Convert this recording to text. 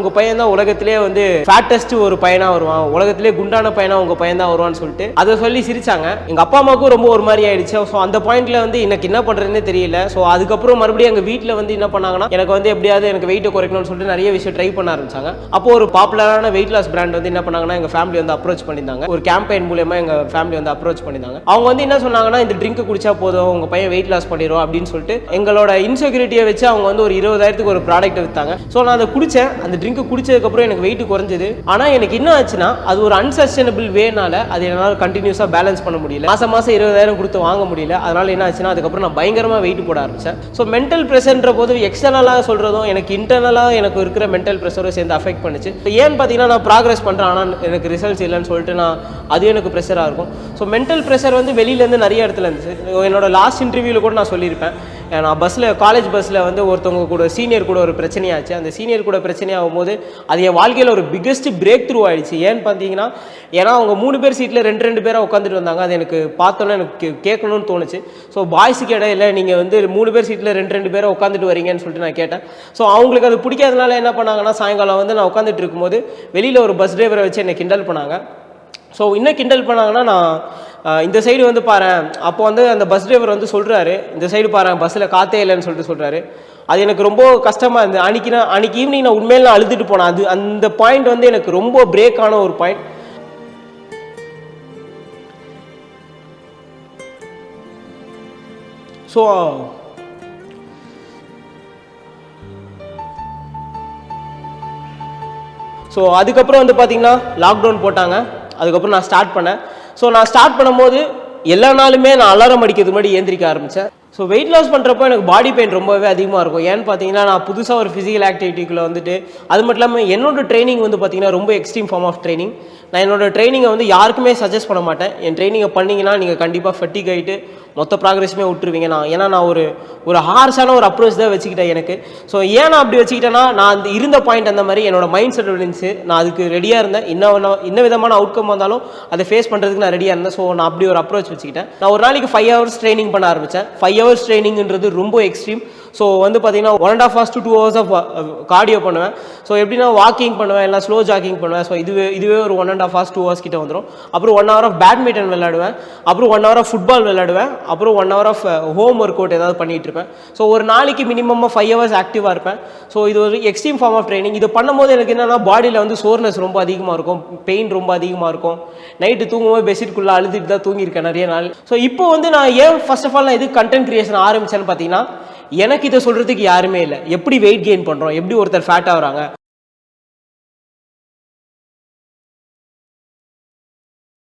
உங்கள் பையன் தான் உலகத்திலே வந்து ஃபேட்டஸ்ட் ஒரு பையனாக வருவான், உலகத்திலே குண்டான பையனாக உங்கள் பையன் தான் வருவான்னு சொல்லிட்டு அதை சொல்லி சிரிச்சாங்க. எங்கள் அப்பா அம்மாவுக்கும் ரொம்ப ஒரு மாதிரி ஆயிடுச்சு. ஸோ அந்த பாயிண்ட்ல வந்து எனக்கு என்ன பண்ணுறதுனே தெரியல. ஸோ அதுக்கப்புறம் மறுபடியும் எங்கள் வீட்டில் வந்து என்ன பண்ணாங்கன்னா, எனக்கு வந்து எப்படியாவது எனக்கு வெயிட்டை குறைக்கணும்னு சொல்லிட்டு நிறைய விஷயம் ட்ரை பண்ண ஆரம்பிச்சாங்க. அப்போ ஒரு பாப்புலரான வெயிட் லாஸ் பிராண்ட் வந்து என்ன பண்ணாங்கன்னா, எங்கள் ஃபேமிலி வந்து அப்ரோச் பண்ணியிருந்தாங்க. ஒரு கேம்பெயின் மூலமா எங்கள் ஃபேமிலி வந்து அப்ரோச் பண்ணியிருந்தாங்க. அவங்க வந்து என்ன சொன்னாங்கன்னா, இந்த ட்ரிங்க் குடிச்சா போதும் உங்கள் பையன் வெயிட் லாஸ் பண்ணிடுவோம் அப்படின்னு சொல்லிட்டு எங்களோட இன்செக்யூரிட்டியை வச்சு அவங்க வந்து ஒரு 20,000க்கு ஒரு ப்ராடக்ட் விற்றாங்க. ஸோ நான் அதை குடித்தேன். அந்த ட்ரிங்க் குடிச்சதுக்கப்புறம் எனக்கு வெயிட் குறைஞ்சது. ஆனால் எனக்கு என்ன ஆச்சுன்னா, அது ஒரு அன்சஸ்டைனபிள் வேனால அது என்னால் கண்டினியூஸாக பேலன்ஸ் பண்ண முடியல. மாதம் 20,000 கொடுத்து வாங்க முடியல. அதனால என்ன ஆச்சுன்னா, அதுக்கப்புறம் நான் பயங்கரமாக வெயிட் போட ஆரம்பித்தேன். ஸோ மென்டல் ப்ரெஷர்ன்ற போது எக்ஸ்டர்னலாக சொல்கிறதும் எனக்கு இன்டர்னலாக எனக்கு இருக்கிற மென்டல் ப்ரெஷரும் சேர்ந்து அஃபெக்ட் பண்ணுச்சு. ஏன்னு பார்த்தீங்கன்னா, நான் ப்ராக்ரஸ் பண்ணுறேன் ஆனால் எனக்கு ரிசல்ட்ஸ் இல்லைன்னு சொல்லிட்டு அது எனக்கு ப்ரெஷராக இருக்கும். ஸோ மென்டல் ப்ரெஷர் வந்து வெளியிலேருந்து நிறைய இடத்துல இருந்துச்சு. என்னோட லாஸ்ட் இன்டர்வியூவில் கூட நான் சொல்லியிருப்பேன். நான் காலேஜ் பஸ்ஸில் வந்து ஒருத்தவங்க கூட சீனியர் கூட ஒரு பிரச்சனையாச்சு. அந்த சீனியர் கூட பிரச்சனையாகும் போது அது என் வாழ்க்கையில் ஒரு பிக்கெஸ்ட் பிரேக் த்ரூ ஆகிடுச்சு. ஏன்னு பார்த்தீங்கன்னா, ஏன்னா அவங்க 3 பேர் சீட்டில் 2 பேராக உட்காந்துட்டு வந்தாங்க. அது எனக்கு பார்த்தோன்னே எனக்கு கேட்கணும்னு தோணுச்சு. ஸோ பாய்ஸுக்கு இடையில நீங்கள் வந்து 3 பேர் சீட்டில் 2 பேராக உட்காந்துட்டு வரீங்கன்னு சொல்லிட்டு நான் கேட்டேன். ஸோ அவங்களுக்கு அது பிடிக்காதனால என்ன பண்ணாங்கன்னா, சாயங்காலம் வந்து நான் உட்காந்துட்டு இருக்கும்போது வெளியில் ஒரு பஸ் டிரைவரை வச்சு என்னை கிண்டல் பண்ணாங்க. ஸோ இன்னும் கிண்டல் பண்ணாங்கன்னா, நான் இந்த சைடு வந்து பாரு, அப்போ வந்து அந்த பஸ் டிரைவர் வந்து சொல்கிறாரு, இந்த சைடு பாரு பஸ்ஸில் காற்றே இல்லைன்னு சொல்லிட்டு சொல்கிறாரு. அது எனக்கு ரொம்ப கஷ்டமாக இருந்தது. அன்றைக்கி ஈவினிங் நான் உண்மையில நான் அழுதுட்டு போனேன். அந்த பாயிண்ட் வந்து எனக்கு ரொம்ப பிரேக் ஆன ஒரு பாயிண்ட். ஸோ அதுக்கப்புறம் வந்து பார்த்திங்கன்னா லாக்டவுன் போட்டாங்க. அதுக்கப்புறம் நான் ஸ்டார்ட் பண்ணேன். ஸோ நான் ஸ்டார்ட் பண்ணும்போது எல்லா நாளுமே நான் அலாரம் அடிக்கிறதுக்கு முன்னாடி ஏந்திரிக்க ஆரம்பித்தேன். ஸோ வெயிட் லாஸ் பண்ணுறப்போ எனக்கு பாடி பெயின் ரொம்பவே அதிகமாக இருக்கும். ஏன்னு பார்த்தீங்கன்னா, நான் புதுசாக ஒரு ஃபிசிக்கல் ஆக்டிவிட்டிக்குள்ளே வந்துட்டு, அது மட்டும் இல்லாமல் என்னோட ட்ரைனிங் வந்து பார்த்திங்கன்னா ரொம்ப எக்ஸ்ட்ரீம் ஃபார்ம் ஆஃப் ட்ரைனிங். நான் என்னோட ட்ரைனிங்கை வந்து யாருக்குமே சஜஸ்ட் பண்ண மாட்டேன். என் ட்ரைனிங்கை பண்ணிங்கன்னா நீங்கள் கண்டிப்பாக ஃபட்டிக் ஆகிட்டு மொத்த ப்ராக்ரஸுமே விட்டுருவீங்க. ஏன்னா நான் ஒரு ஹார்ஷான ஒரு அப்ரோச் தான் வச்சுக்கிட்டேன் எனக்கு. ஸோ ஏன் நான் அப்படி வச்சுக்கிட்டேன்னா, நான் அந்த இருந்த பாயிண்ட் அந்த மாதிரி என்னோட மைண்ட் செட் இருந்துச்சு. நான் அதுக்கு ரெடியாக இருந்தேன். என்ன விதமான அவுட்கம் வந்தாலும் அதை ஃபேஸ் பண்ணுறதுக்கு நான் ரெடியாக இருந்தேன். ஸோ நான் அப்படி ஒரு அப்ரோச் வச்சுக்கிட்டேன். நான் ஒரு நாளைக்கு 5 hours ட்ரைனிங் பண்ண ஆரம்பித்தேன். 5 hours ட்ரைனிங்கிறது ரொம்ப எக்ஸ்ட்ரீம். ஸோ வந்து பார்த்தீங்கன்னா 1.5 hours to 2 hours of cardio பண்ணுவேன். ஸோ எப்படின்னா வாக்கிங் பண்ணுவேன், இல்லை ஸ்லோ ஜாக்கிங் பண்ணுவேன். ஸோ இதுவே ஒரு 1.5 hours 2 hours கிட்ட வந்துடும். அப்புறம் 1 hour ஆஃப் பேட்மிண்டன் விளையாடுவேன். அப்புறம் 1 hour ஆஃப் ஃபுட்பால் விளையாடுவேன். அப்புறம் 1 hour of home workout ஏதாவது பண்ணிகிட்டு இருப்பேன். ஸோ ஒரு நாளைக்கு மினிமம் 5 hours ஆக்டிவாக இருப்பேன். ஸோ இது ஒரு எக்ஸ்ட்ரீம் ஃபார்ம் ஆஃப் ட்ரைனிங். இது பண்ணும்போது எனக்கு என்னென்னா, பாடியில் வந்து சோர்னஸ் ரொம்ப அதிகமாக இருக்கும், பெயின் ரொம்ப அதிகமாக இருக்கும். நைட்டு தூங்கும்போது பெட்ஷீட்குள்ளே அழுதுட்டு தான் தூங்கியிருக்கேன் நிறைய நாள். ஸோ இப்போ வந்து நான் ஏன் ஃபர்ஸ்ட் ஆஃப் ஆல் நான் இது கண்டென்ட் கிரியேஷன் ஆரம்பித்தேன்னு பார்த்தீங்கன்னா, எனக்கு இதை சொல்கிறதுக்கு யாருமே இல்லை. எப்படி வெயிட் கெயின் பண்ணுறோம், எப்படி ஒருத்தர் ஃபேட் ஆகுறாங்க,